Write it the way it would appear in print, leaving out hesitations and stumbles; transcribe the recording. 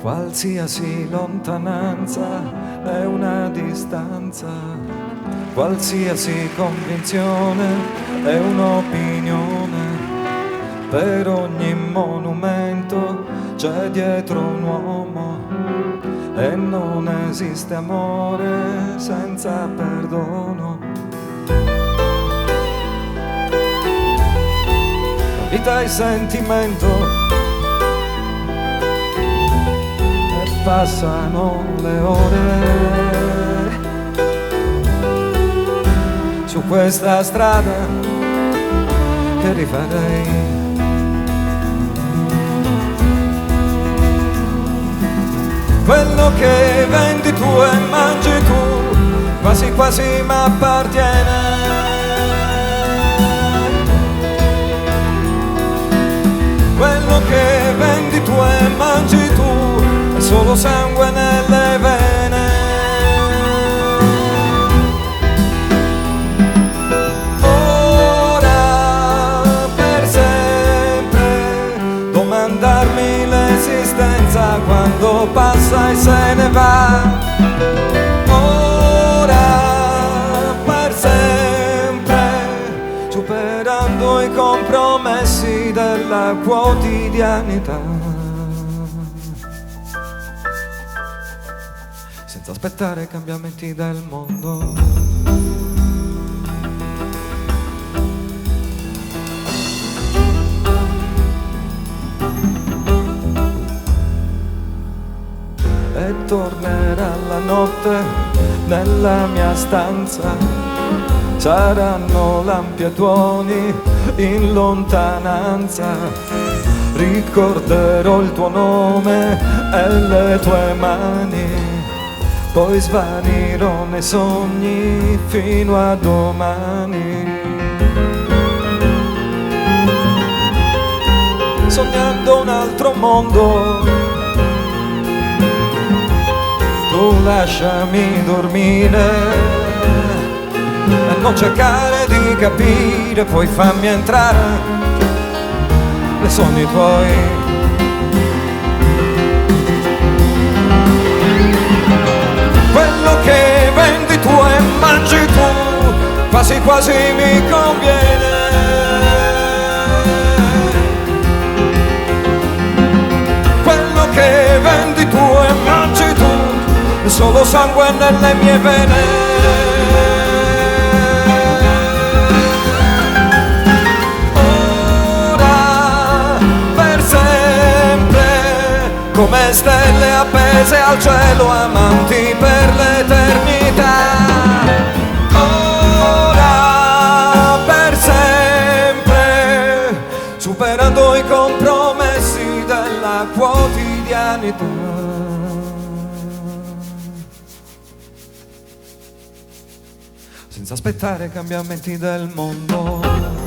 Qualsiasi lontananza è una distanza, qualsiasi convinzione è un'opinione. Per ogni monumento c'è dietro un uomo e non esiste amore senza perdono. La vita è sentimento e passano le ore su questa strada che rifarei. Quello che vendi tu e mangi tu quasi quasi m'appartiene. Quello che vendi tu e mangi tu è solo sangue nelle vene. Ora per sempre domandarmi l'esistenza quando passa e se ne va. Ora per sempre superando i compromessi della quotidianità, senza aspettare cambiamenti del mondo. E tornerà la notte nella mia stanza, saranno lampi e tuoni in lontananza. Ricorderò il tuo nome e le tue mani, poi svanirò nei sogni fino a domani. Sognando un altro mondo, tu lasciami dormire e non cercare di capire, poi fammi entrare nei sogni tuoi. Quello che vendi tu e mangi tu quasi quasi mi conviene. Quello che vendi tu e mangi tu è solo sangue nelle mie vene. Ora per sempre come stelle appese al cielo, amanti per l'eternità. Ora per sempre superando i compromessi della quotidianità, senza aspettare cambiamenti del mondo.